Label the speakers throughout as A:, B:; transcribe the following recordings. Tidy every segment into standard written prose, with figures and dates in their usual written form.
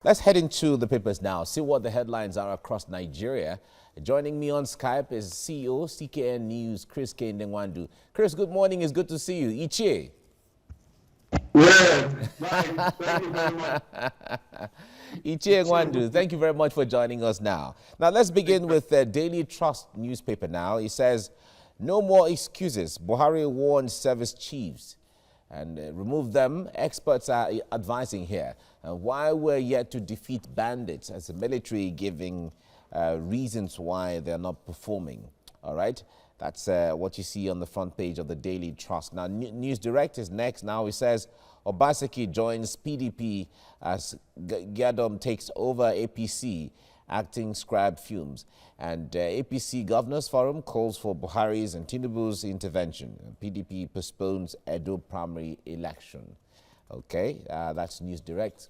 A: Let's head into the papers now, see what the headlines are across Nigeria. Joining me on Skype is CEO, CKN News, Chris Kende-Nwandu. Chris, good morning. It's good to see you. Ichie.
B: Yes, Mike, thank you very much.
A: Ichie Nwandu, thank you very much for joining us now. Now, let's begin with the Daily Trust newspaper now. It says, no more excuses. Buhari warns service chiefs and remove them. Experts are advising here. Why we're yet to defeat bandits, as the military giving reasons why they're not performing. All right, that's what you see on the front page of the Daily Trust. Now, News Direct is next. Now it says Obaseki joins PDP as Giadom takes over APC. Acting scribe fumes. And APC Governors Forum calls for Buhari's and Tinubu's intervention. PDP postpones Edo primary election. Okay, that's News Direct.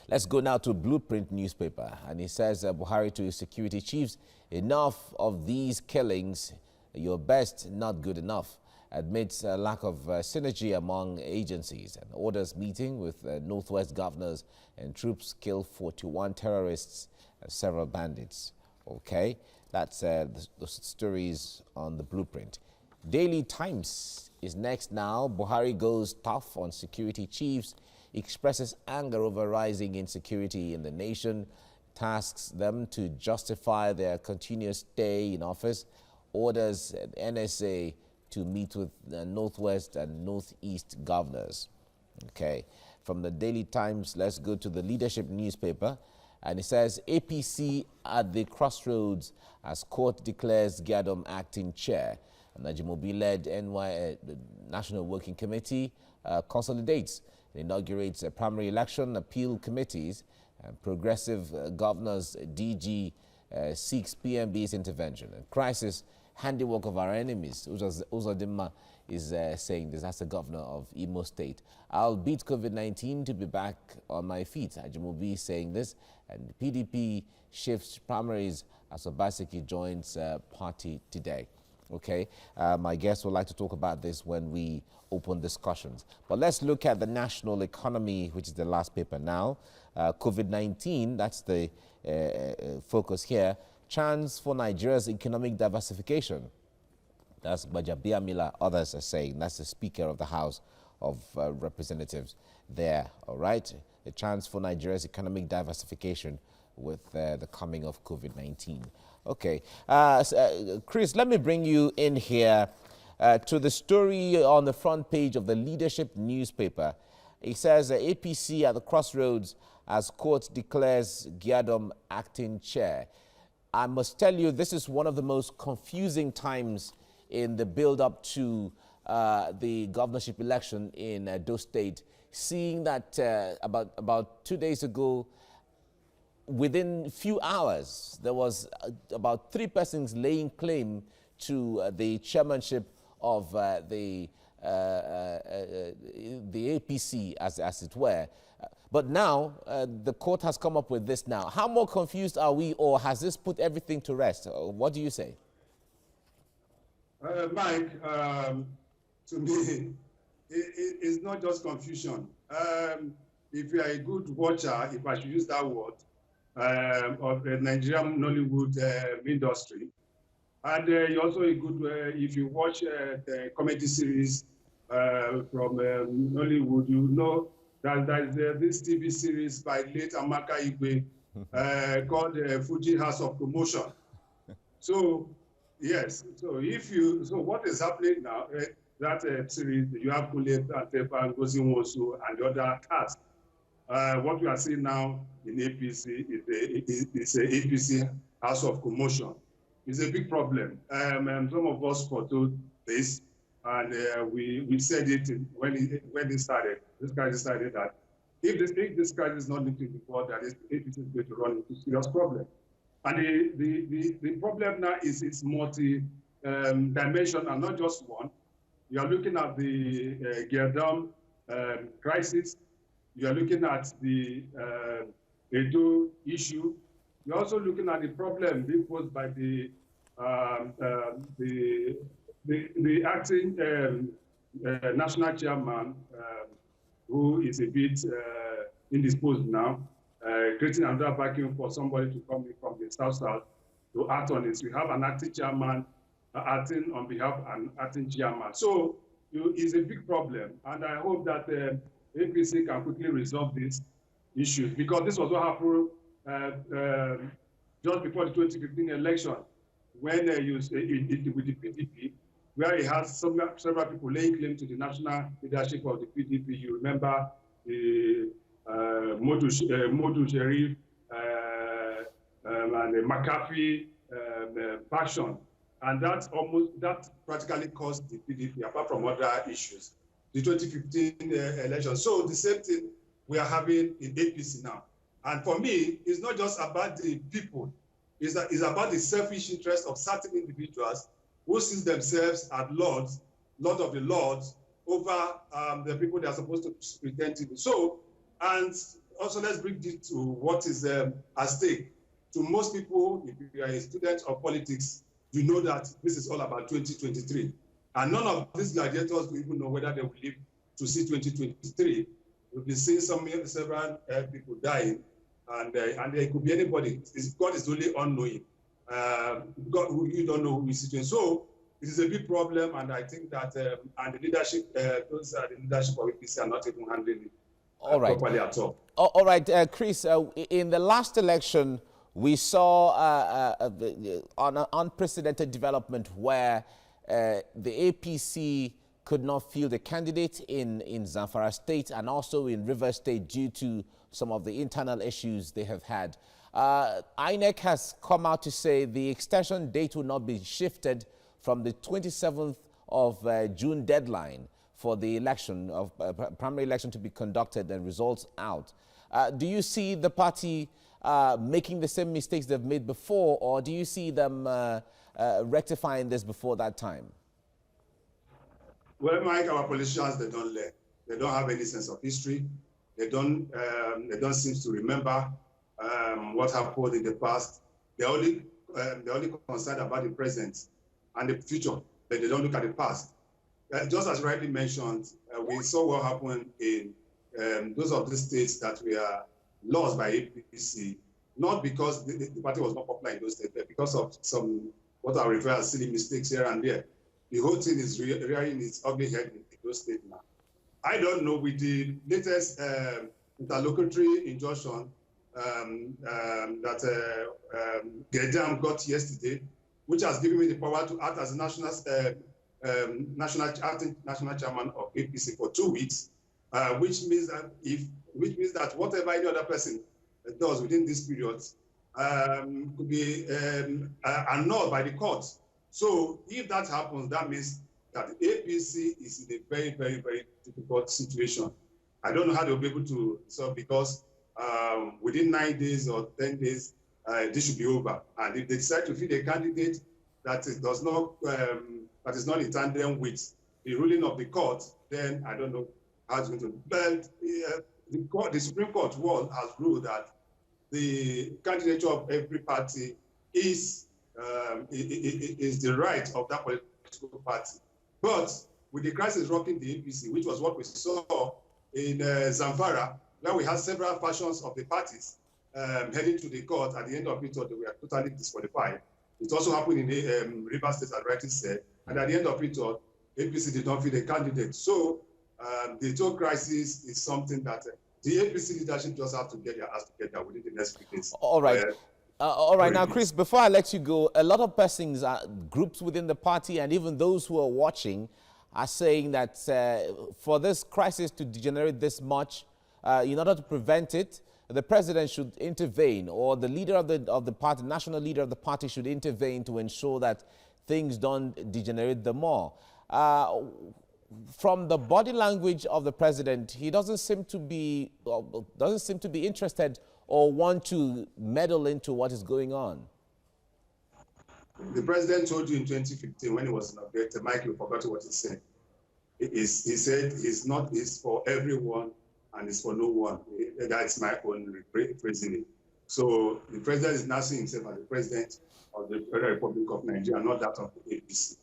A: Let's go now to Blueprint newspaper. And it says Buhari to his security chiefs, enough of these killings. Your best, not good enough. Admits a lack of synergy among agencies, and orders meeting with Northwest governors and troops kill 41 terrorists and several bandits. Okay, that's the stories on the Blueprint. Daily Times is next now. Buhari goes tough on security chiefs, expresses anger over rising insecurity in the nation, tasks them to justify their continuous stay in office, orders NSA to meet with the Northwest and Northeast governors. Okay, from the Daily Times, let's go to the Leadership newspaper. And it says, APC at the crossroads as court declares Giadom acting chair. And Najimobi-led the National Working Committee consolidates. It inaugurates a primary election appeal committees, and progressive governors DG seeks PMB's intervention. And crisis handiwork of our enemies. Uzodimma is saying this. That's the governor of Imo State. I'll beat COVID-19 to be back on my feet. Ajimobi is saying this. And PDP shifts primaries as Obaseki joins party today. Okay, my guests would like to talk about this when we open discussions. But let's look at the national economy, which is the last paper now. COVID-19, that's the focus here. Chance for Nigeria's economic diversification. That's Bajabia Miller, others are saying. That's the Speaker of the House of Representatives there, all right? A chance for Nigeria's economic diversification with the coming of COVID-19. Okay, Chris, let me bring you in here to the story on the front page of the Leadership newspaper. It says APC at the crossroads as court declares Giadom acting chair. I must tell you, this is one of the most confusing times in the build-up to the governorship election in Edo State, seeing that about 2 days ago, within a few hours, there was about 3 persons laying claim to the chairmanship of the APC, as it were. But now, the court has come up with this now. How more confused are we, or has this put everything to rest? What do you say?
B: Mike, to me, it's not just confusion. If you are a good watcher, if I should use that word, of the Nigerian Nollywood industry, and you're also a good, if you watch the comedy series from Nollywood, you know that there's this TV series by late Amaka Igwe called Fuji House of Promotion. So, yes, so what is happening now, that series, you have Kule, Tefa, Ngozi Nwosu, and the other cast. What we are seeing now in APC is a APC House of Commotion. It's a big problem. And some of us foretold this, and we said it when it started. This crisis started that if this crisis is not lifted before, that APC is going to run into serious problem. And the problem now is it's multi-dimensional, and not just one. You are looking at the Giadom crisis. You are looking at the Edo issue. You're also looking at the problem being posed by the acting national chairman, who is a bit indisposed now, creating another vacuum for somebody to come in from the South to act on it. We have an acting chairman acting on behalf of an acting chairman. So it's a big problem, and I hope that APC can quickly resolve these issues, because this was what happened just before the 2015 election, when with the PDP, where he has several people laying claim to the national leadership of the PDP. You remember the Modu Sharif and the McAfee faction, and that practically caused the PDP, apart from other issues, the 2015 election. So the same thing we are having in APC now. And for me, it's not just about the people, it's about the selfish interest of certain individuals who see themselves as lord of the lords over the people they are supposed to pretend to be. So, and also let's bring this to what is at stake. To most people, if you are a student of politics, you know that this is all about 2023. And none of these gladiators will even know whether they will live to see 2023. We'll be seeing several people dying, and it could be anybody. God is only unknowing. God, you don't know who is sitting. So it is a big problem, and I think that and the leadership, those are the leadership of APC are not even handling it properly at all.
A: All right, Chris. In the last election, we saw an unprecedented development where the APC could not field a candidate in Zamfara State and also in Rivers State due to some of the internal issues they have had. INEC has come out to say the extension date will not be shifted from the 27th of June deadline for the election, of primary election to be conducted and results out. Do you see the party making the same mistakes they've made before, or do you see them rectifying this before that time?
B: Well, Mike, our politicians, they don't learn. They don't have any sense of history. They don't seem to remember what happened in the past. They're only concerned about the present and the future, but they don't look at the past. Just as rightly mentioned, we saw what happened in those of the states that were lost by APC, not because the party was not popular in those states, but because of some, what I refer as silly mistakes here and there. The whole thing is rearing its ugly head in those states now. I don't know, with the latest interlocutory injunction that Giadom got yesterday, which has given me the power to act as a national chairman of APC for 2 weeks, which means that whatever any other person does within this period could be annulled by the court. So if that happens, that means that the APC is in a very, very, very difficult situation. I don't know how they'll be able to solve, because within 9 days or 10 days, this should be over. And if they decide to feed a candidate that is not in tandem with the ruling of the court, then I don't know how it's going to. But the Supreme Court has ruled that the candidature of every party is the right of that political party. But with the crisis rocking the APC, which was what we saw in Zamfara, where we had several factions of the parties heading to the court, at the end of it, they were totally disqualified. It also happened in Rivers State, as rightly said, and at the end of it, APC did not field a candidate. So the whole crisis is something that the APC leadership just have to get their ass together within the next few days.
A: All right. All right, now, Chris, before I let you go, a lot of persons, groups within the party, and even those who are watching are saying that for this crisis to degenerate this much, in order to prevent it, the president should intervene, or the leader of the party, national leader of the party, should intervene to ensure that things don't degenerate the more. From the body language of the president, he doesn't seem to be interested or want to meddle into what is going on.
B: The president told you in 2015 when he was inaugurated, Mike, you forgot what he said. He said it's for everyone and it's for no one. That's my own phrasing. So the president is now seeing himself as the president of the Federal Republic of Nigeria, not that of the APC.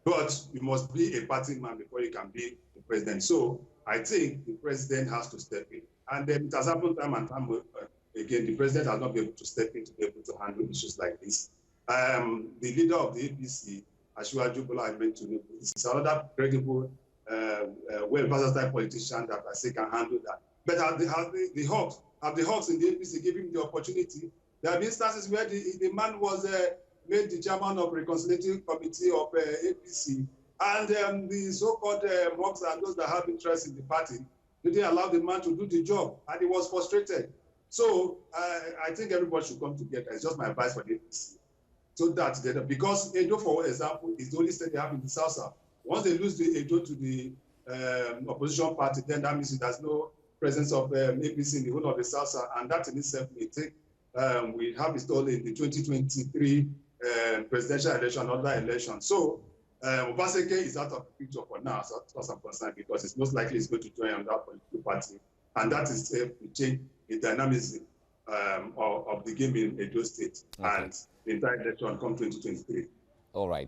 B: But you must be a party man before you can be the president. So I think the president has to step in. And it has happened time and time again. The president has not been able to step in to be able to handle issues like this. The leader of the APC, Asiwaju Bola Ahmed Tinubu, is another credible, well-versatile politician that I say can handle that. But have the Hawks in the APC given him the opportunity? There have been instances where the man was made the chairman of reconciliation committee of APC, and the so-called Hawks and those that have interest in the party didn't allow the man to do the job, and he was frustrated. So I think everybody should come together. It's just my advice for the APC. So that together, because Edo, for example, is the only state they have in the South. Once they lose the Edo to the opposition party, then that means there's no presence of APC in the whole of the South, and that in itself may take. We have installed in the 2023 presidential election, other election. So Obaseke is out of the picture for now, as far as I'm concerned, because it's most likely he's going to join another political party, and that is to change the dynamism of the game in Edo State and the entire election come 2023.
A: All right.